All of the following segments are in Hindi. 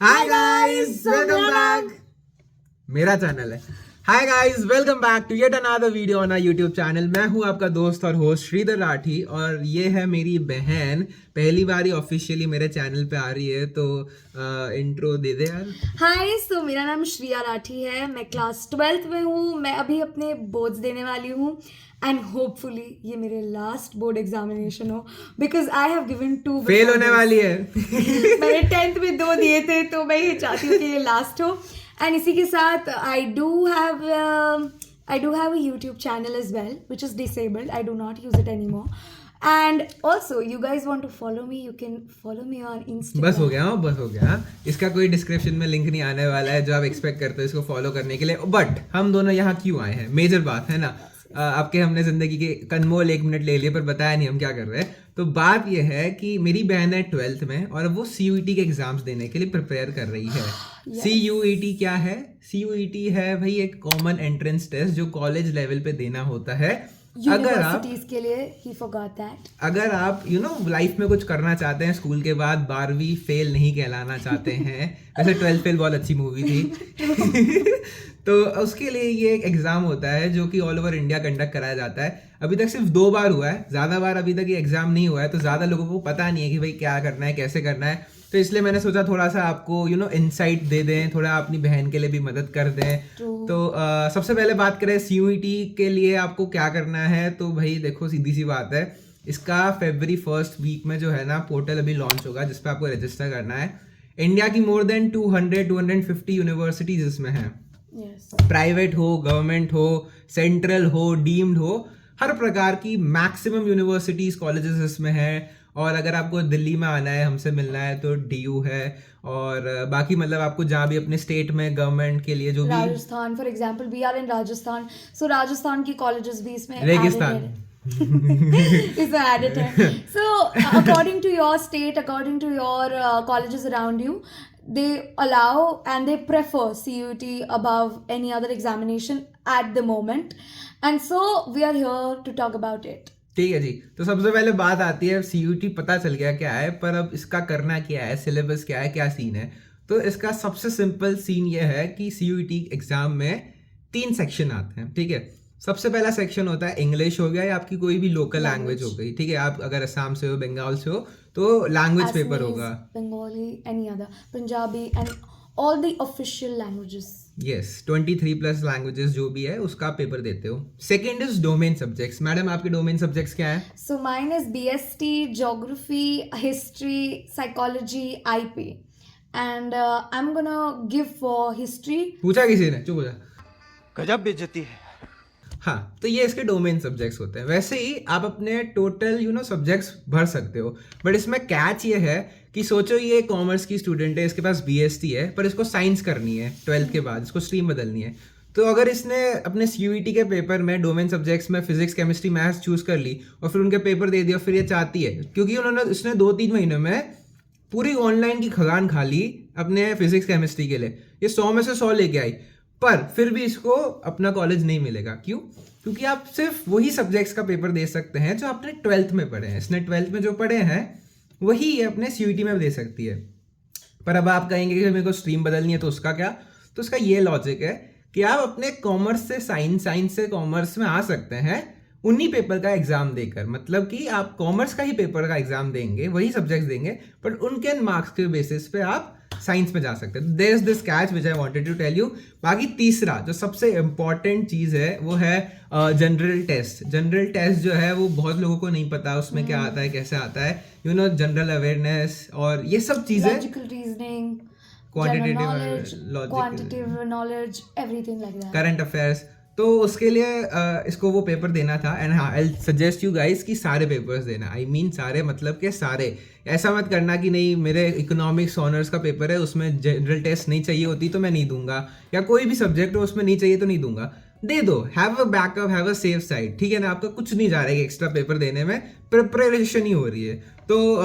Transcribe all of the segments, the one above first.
हाय गाइस, वेलकम बैक। मेरा चैनल है। Hi guys, welcome back to yet another video on our YouTube channel. मैं हूं आपका दोस्त और होस्ट श्रीधर राठी और ये है मेरी बहन। पहली बार ही ऑफिशियली मेरे चैनल पे आ रही है, तो इंट्रो दे दे यार। हाय, सो मेरा नाम श्रिया राठी है। मैं क्लास 12th में हूँ। मैं अभी अपने बोर्ड्स देने वाली हूँ एंड होपफुली ये मेरे लास्ट बोर्ड एग्जामिनेशन हो, because I have given 2 fail होने वाली है। मैंने 10th में 2 दिए थे, तो मैं ये चाहती हूँ कि ये लास्ट हो। एंड इसी के साथ I do have a YouTube channel as well, which is disabled. I do not use it anymore. And also, you guys want to follow me, you can follow me on Instagram. बस हो गया। इसका कोई डिस्क्रिप्शन में लिंक नहीं आने वाला है जो आप एक्सपेक्ट करते हो इसको फॉलो करने के लिए। बट हम दोनों यहाँ क्यों आए हैं, मेजर बात है ना। आपके हमने जिंदगी के अनमोल 1 मिनट ले लिए, पर बताया नहीं हम क्या कर रहे हैं। तो बात यह है कि मेरी बहन है 12th में और वो CUET के एग्जाम्स देने के लिए प्रिपेयर कर रही है। CUET क्या है? CUET है भाई एक कॉमन एंट्रेंस टेस्ट जो कॉलेज लेवल पे देना होता है। अगर आप के लिए he forgot that. अगर आप लाइफ में कुछ करना चाहते हैं स्कूल के बाद, 12वीं फेल नहीं कहलाना चाहते हैं, वैसे 12th फेल बहुत अच्छी मूवी थी तो उसके लिए ये एक एग्जाम होता है जो कि ऑल ओवर इंडिया कंडक्ट कराया जाता है। अभी तक सिर्फ 2 बार हुआ है, ज़्यादा बार अभी तक ये एग्जाम नहीं हुआ है, तो ज़्यादा लोगों को पता नहीं है कि भाई क्या करना है, कैसे करना है। तो इसलिए मैंने सोचा थोड़ा सा आपको इनसाइट दे दें, थोड़ा अपनी बहन के लिए भी मदद कर दें। तो सबसे पहले बात करें CUET के लिए आपको क्या करना है। तो भाई देखो, सीधी सी बात है, इसका February 1st वीक में जो है ना पोर्टल अभी लॉन्च होगा जिसपे आपको रजिस्टर करना है। इंडिया की मोर देन 250 यूनिवर्सिटीज इसमें हैं। प्राइवेट हो, गवर्नमेंट हो, सेंट्रल हो, डीम्ड हो, हर प्रकार की मैक्सिमम यूनिवर्सिटीज कॉलेजेस इसमें हैं। और अगर आपको दिल्ली में आना है, हमसे मिलना है, तो DU है। और बाकी मतलब आपको जहाँ भी अपने स्टेट में गवर्नमेंट के लिए जो भी, Rajasthan for example, we are in Rajasthan, so Rajasthan की कॉलेजेस भी इसमें रेगिस्तान is added है. So according to your state, according to your colleges around you, they allow and they prefer CUET above any other examination at the moment, and so we are here to talk about it. ठीक है जी। तो सबसे पहले बात आती है, CUET पता चल गया क्या है, पर अब इसका करना क्या है, सिलेबस क्या है, क्या सीन है। तो इसका सबसे सिंपल सीन ये है कि CUET एग्जाम में 3 सेक्शन आते हैं। ठीक है, सबसे पहला सेक्शन होता है इंग्लिश हो गया या आपकी कोई भी लोकल लैंग्वेज हो गई। ठीक है, आप अगर असम से हो, बंगाल से हो, तो लैंग्वेज पेपर होगा। Bengali, any other, Punjabi and all the official languages. Yes, 23+ languages जो भी है उसका पेपर देते हो। Second is domain subjects. Madam आपके डोमेन सब्जेक्ट्स क्या है? So mine is BST, geography, history, psychology, IP, and I am gonna give for history. पूछा किसी ने? चुप हो जा। गजब बेइज्जती है। हाँ, तो ये इसके डोमेन सब्जेक्ट्स होते हैं। वैसे ही आप अपने टोटल सब्जेक्ट्स भर सकते हो, बट इसमें कैच ये है कि सोचो ये कॉमर्स की स्टूडेंट है, इसके पास BST है, पर इसको साइंस करनी है 12th के बाद, इसको स्ट्रीम बदलनी है। तो अगर इसने अपने CUET के पेपर में डोमेन सब्जेक्ट्स में फिजिक्स, केमिस्ट्री, मैथ्स चूज कर ली और फिर उनके पेपर दे दिया, फिर ये चाहती है, क्योंकि इसने 2-3 महीनों में पूरी ऑनलाइन की खगान खा ली अपने फिजिक्स केमिस्ट्री के लिए, ये 100 में से 100 लेके आई, पर फिर भी इसको अपना कॉलेज नहीं मिलेगा। क्यों? क्योंकि आप सिर्फ वही सब्जेक्ट्स का पेपर दे सकते हैं जो आपने 12th में पढ़े हैं। इसने 12th में जो पढ़े हैं वही ये अपने CUET में दे सकती है। पर अब आप कहेंगे कि मेरे को स्ट्रीम बदलनी है, तो उसका क्या? तो उसका ये लॉजिक है कि आप अपने कॉमर्स से साइंस, साइंस से कॉमर्स में आ सकते हैं उन्हीं पेपर का एग्जाम देकर। मतलब कि आप कॉमर्स का ही पेपर का एग्जाम देंगे, वही सब्जेक्ट्स देंगे, बट उनके मार्क्स के बेसिस पे आप साइंस में जा सकते हैं। There is this catch which I wanted to tell you. बाकी तीसरा जो सबसे इंपॉर्टेंट चीज है वो है जनरल टेस्ट। जनरल टेस्ट जो है वो बहुत लोगों को नहीं पता उसमें क्या आता है, कैसे आता है। जनरल अवेयरनेस और ये सब चीजें, logical reasoning, quantitative knowledge, everything like that, current affairs. तो उसके लिए इसको वो पेपर देना था। एंड हाँ, आई सजेस्ट यू गाइस कि सारे पेपर्स देना। आई मीन सारे मतलब के सारे। ऐसा मत करना कि नहीं मेरे इकोनॉमिक्स ऑनर्स का पेपर है उसमें जनरल टेस्ट नहीं चाहिए होती तो मैं नहीं दूंगा, या कोई भी सब्जेक्ट हो उसमें नहीं चाहिए तो नहीं दूंगा। दे दो, have a backup, have a safe side. ठीक है ना, आपका कुछ नहीं जा रहा है एक्स्ट्रा पेपर देने में, प्रिपरेशन ही हो रही है। तो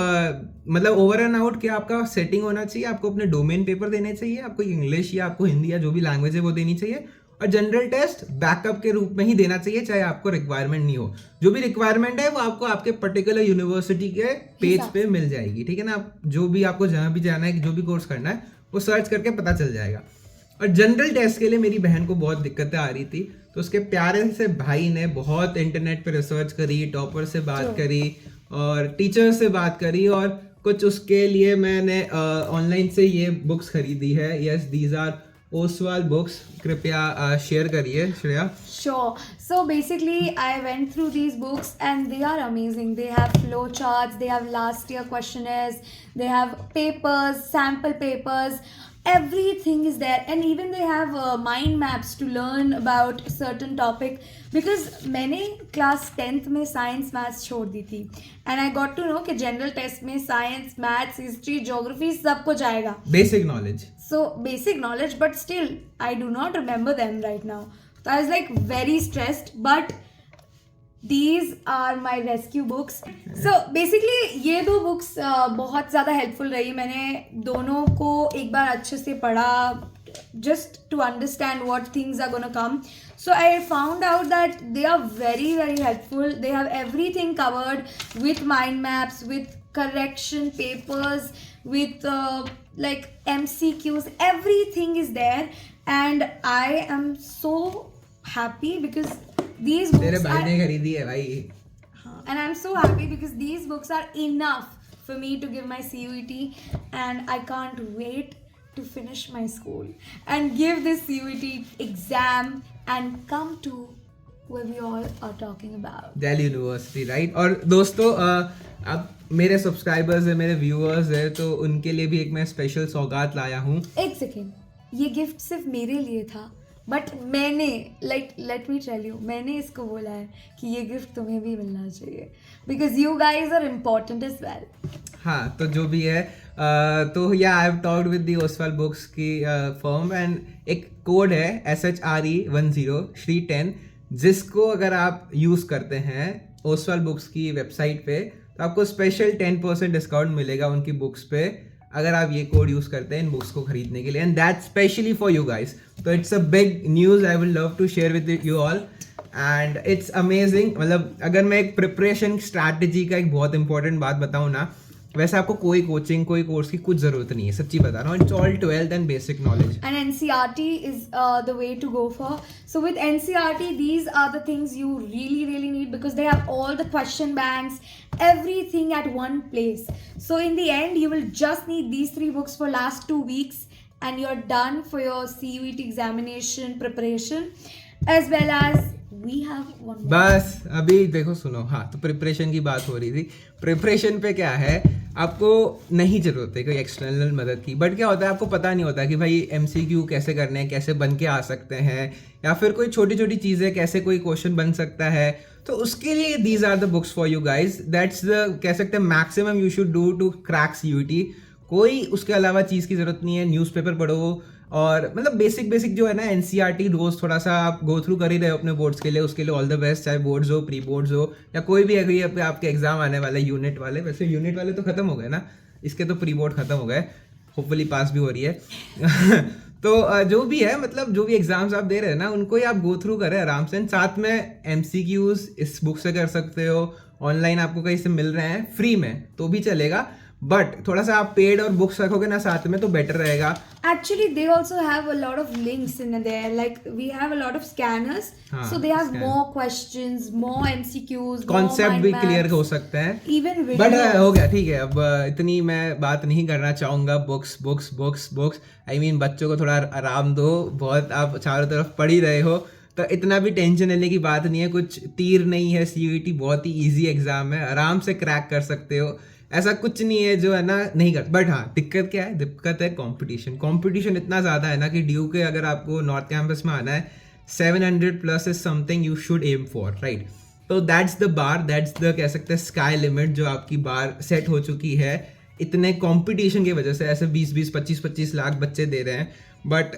मतलब ओवर एंड आउट क्या आपका सेटिंग होना चाहिए, आपको अपने डोमेन पेपर देने चाहिए, आपको इंग्लिश या आपको हिंदी या जो भी लैंग्वेज है वो देनी चाहिए, और जनरल टेस्ट बैकअप के रूप में ही देना चाहिए, चाहे आपको रिक्वायरमेंट नहीं हो। जो भी रिक्वायरमेंट है वो आपको आपके पर्टिकुलर यूनिवर्सिटी के पेज पे मिल जाएगी। ठीक है ना, आप जो भी आपको जहाँ भी जाना है, जो भी कोर्स करना है वो सर्च करके पता चल जाएगा। और जनरल टेस्ट के लिए मेरी बहन को बहुत दिक्कतें आ रही थी, तो उसके प्यारे से भाई ने बहुत इंटरनेट पे रिसर्च करी, टॉपर से बात करी और टीचर से बात करी, और कुछ उसके लिए मैंने ऑनलाइन से ये बुक्स खरीदी है। Yes, these are Oswal books. कृपया शेयर करिए Shreya. Sure. So basically, I went through these books and they are amazing. They have flow charts, they have last year questionnaires, they have papers, sample papers. Everything is there, and even they have mind maps to learn about certain topic. Because मैंने class 10th में science maths छोड़ दी थी, and I got to know कि general test में science, maths, history, geography सब कुछ आएगा. Basic knowledge. So basic knowledge, but still I do not remember them right now. So I was like very stressed, but these are my rescue books. So basically ये दो books बहुत ज़्यादा helpful रही. मैंने दोनों को एक बार अच्छे से पढ़ा just to understand what things are gonna come. So I found out that they are very very helpful. They have everything covered with mind maps, with correction papers, with like MCQs. Everything is there, and I am so happy because these तेरे books भाई are, ने खरीदी है भाई। and I'm so happy because these books are enough for me to give my CUET, and I can't wait to finish my school and give this CUET exam and come to where we all are talking about. Delhi university, right. और दोस्तों अब मेरे सब्सक्राइबर्स है, मेरे व्यूअर्स है, तो उनके लिए भी एक मैं स्पेशल सौगात लाया हूँ। एक सेकेंड, ये गिफ्ट सिर्फ मेरे लिए था, बट मैंने लेट मी टेल यू, मैंने इसको बोला है कि ये गिफ्ट तुम्हें भी मिलना चाहिए because you guys are important as well. हाँ, तो जो भी है तो या I have talked with the Oswal books की फर्म, एंड एक कोड है SHRE10 श्री 10, जिसको अगर आप यूज़ करते हैं ओसवाल बुक्स की वेबसाइट पे तो आपको स्पेशल 10% डिस्काउंट मिलेगा उनकी बुक्स पे, अगर आप ये कोड यूज़ करते हैं इन बुक्स को खरीदने के लिए, and that specially for you guys. तो it's a big news, I will love to share with you all, and it's amazing. मतलब अगर मैं एक प्रिपरेशन स्ट्रैटेजी का एक बहुत इंपॉर्टेंट बात बताऊँ ना, वैसे आपको कोई कोचिंग कोई कोर्स की कुछ ज़रूरत नहीं है, सच्ची बता रहा हूँ. It's all 12th and basic knowledge. And NCERT is the way to go for. So with NCERT, these are the things you really need because they have all the question banks, everything at one place. So in the end, you will just need these 3 books for last 2 weeks and you're done for your CUET examination preparation, as well as we have one more. बस अभी देखो सुनो, हाँ तो प्रिपरेशन की बात हो रही थी. प्रिपरेशन पे क्या है, आपको नहीं जरूरत है कोई एक्सटर्नल मदद की, बट क्या होता है आपको पता नहीं होता कि भाई MCQ कैसे करने हैं, कैसे बन के आ सकते हैं, या फिर कोई छोटी छोटी चीज़ें कैसे कोई क्वेश्चन बन सकता है. तो उसके लिए these are the books for you guys. That's the कह सकते हैं maximum you should do to crack CUET. कोई उसके अलावा चीज़ की ज़रूरत नहीं है. न्यूज़पेपर पढ़ो, और मतलब बेसिक जो है ना NCERT रोज़ थोड़ा सा आप गो थ्रू कर ही रहे हो अपने बोर्ड्स के लिए, उसके लिए ऑल द बेस्ट. चाहे बोर्ड्स हो, प्री बोर्ड्स हो, या कोई भी अगर आपके एग्जाम आने वाले यूनिट वाले, वैसे यूनिट वाले तो खत्म हो गए ना, इसके तो प्री बोर्ड खत्म हो गए, होपफुली पास भी हो रही है. तो जो भी है, मतलब जो भी एग्जाम्स आप दे रहे हैं ना, उनको ही आप गो थ्रू करें आराम से. साथ में MCQs इस बुक से कर सकते हो, ऑनलाइन आपको कहीं से मिल रहे हैं फ्री में तो भी चलेगा, बट थोड़ा सा आप पेड और बुक्स रखोगे ना साथ में तो बेटर रहेगा. Actually, they also have a lot of links in there. Like we have a lot of scanners, हाँ, so they have scan. more questions, more MCQs, concept more भी mind क्लियर maps, हो सकते हैं. even but videos. हो गया, ठीक है. अब इतनी मैं बात नहीं करना चाहूँगा. बुक्स आई मीन बच्चों को थोड़ा आराम दो. बहुत आप चारों तरफ पढ़ ही रहे हो, तो इतना भी टेंशन लेने की बात नहीं है. कुछ तीर नहीं है. CUET बहुत ही ईजी एग्जाम है, आराम से क्रैक कर सकते हो. ऐसा कुछ नहीं है जो है ना नहीं कर. बट हाँ, दिक्कत क्या है, दिक्कत है कंपटीशन इतना ज़्यादा है ना कि ड्यू के अगर आपको नॉर्थ कैंपस में आना है 700+ is something you should aim for, right. तो that's the bar, that's the कह सकते हैं स्काई लिमिट जो आपकी बार सेट हो चुकी है इतने कंपटीशन की वजह से. ऐसे 20 25 लाख बच्चे दे रहे हैं, बट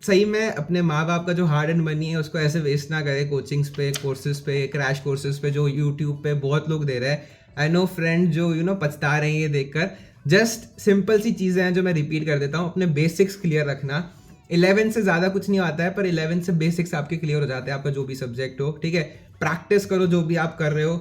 सही में अपने माँ बाप का जो हार्ड एंड मनी है उसको ऐसे वेस्ट ना करें कोचिंग्स पे, कोर्सेज पे, क्रैश कोर्सेज पे जो यूट्यूब पे बहुत लोग दे रहे हैं. आई नो फ्रेंड जो पछता रहे हैं ये देखकर. जस्ट सिंपल सी चीज़ें हैं जो मैं रिपीट कर देता हूँ. अपने बेसिक्स क्लियर रखना. 11 से ज़्यादा कुछ नहीं आता है, पर 11 से बेसिक्स आपके क्लियर हो जाते हैं, आपका जो भी सब्जेक्ट हो, ठीक है. प्रैक्टिस करो जो भी आप कर रहे हो.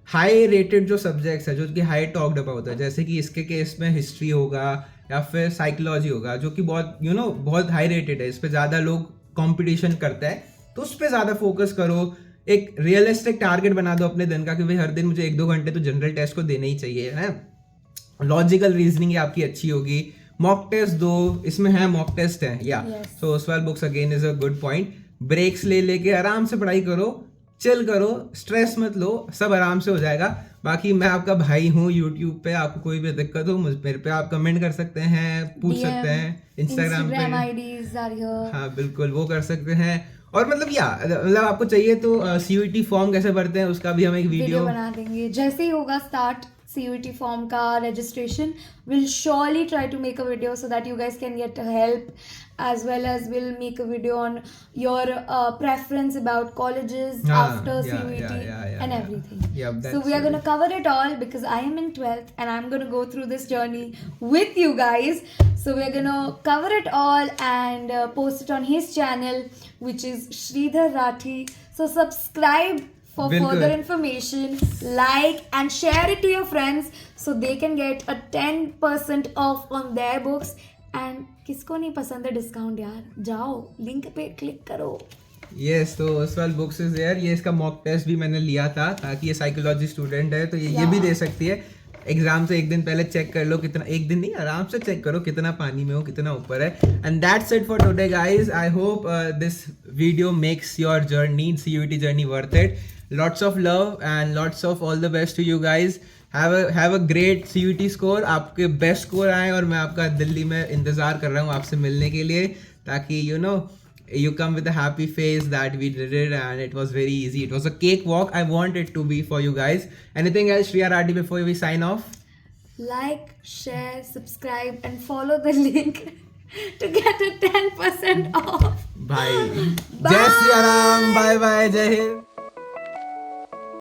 हाई रेटेड जो सब्जेक्ट्स है, जो कि हाई टॉक्ड अबाउट है, जैसे कि इसके केस में हिस्ट्री होगा, या फिर साइकोलॉजी होगा, जो कि बहुत बहुत हाई रेटेड है, इस पे ज़्यादा लोग कंपटीशन करते हैं, तो उस पर ज़्यादा फोकस करो। एक रियलिस्टिक टारगेट बना दो अपने दिन का कि भाई हर दिन मुझे 1-2 घंटे तो जनरल टेस्ट को देने ही चाहिए, है ना। लॉजिकल रीजनिंग आपकी अच्छी होगी। मॉक टेस्ट दो, इसमें है मॉक टेस्ट है या so Oswaal books again is a good point. Breaks ले लेके आराम से पढ़ाई करो, चिल करो, स्ट्रेस मत लो, सब आराम से हो जाएगा। बाकी मैं आपका भाई हूँ यूट्यूब पे, आपको कोई भी दिक्कत हो मेरे पे आप कमेंट कर सकते हैं, पूछ सकते हैं, इंस्टाग्राम पे IDs are here. हाँ बिल्कुल वो कर सकते हैं। और मतलब आपको चाहिए तो CUET फॉर्म कैसे भरते हैं उसका भी हम एक वीडियो बना देंगे जैसे ही होगा स्टार्ट CUET फॉर्म का registration. We'll surely try to make a video so that you guys can get help, as well as we'll make a video on your preference about colleges after CUET and everything. So we are going to cover it all because I am in 12th and I'm going to go through this journey with you guys. So we are going to cover it all and post it on his channel, which is Sridhar Rathi. So subscribe for further information, like and share it to your friends so they can get a 10% off on their books. And किसको नहीं पसंद है डिस्काउंट यार, जाओ लिंक पे क्लिक करो। यस, तो ओसवाल बुक्स इज देयर। ये इसका मॉक टेस्ट भी मैंने लिया था, ताकि ये साइकोलॉजी स्टूडेंट है तो ये भी दे सकती है। एग्जाम से एक दिन पहले चेक कर लो कितना, एक दिन नहीं आराम से चेक करो कितना पानी में हो, कितना ऊपर है। And that's it for today guys. I hope this video makes your journey, CUET journey worth it. Lots of love and lots of all the best to you guys. Have a great CUET score. आपके बेस्ट स्कोर आए और मैं आपका दिल्ली में इंतज़ार कर रहा हूँ आपसे मिलने के लिए, ताकि you come with a happy face that we did it and it was very easy. It was a cakewalk. I want it to be for you guys. Anything else, Shriya Rati, before we sign off? Like, share, subscribe and follow the link to get a 10% off. Bye. Jai Shri Ram. Bye bye. Jai Hind.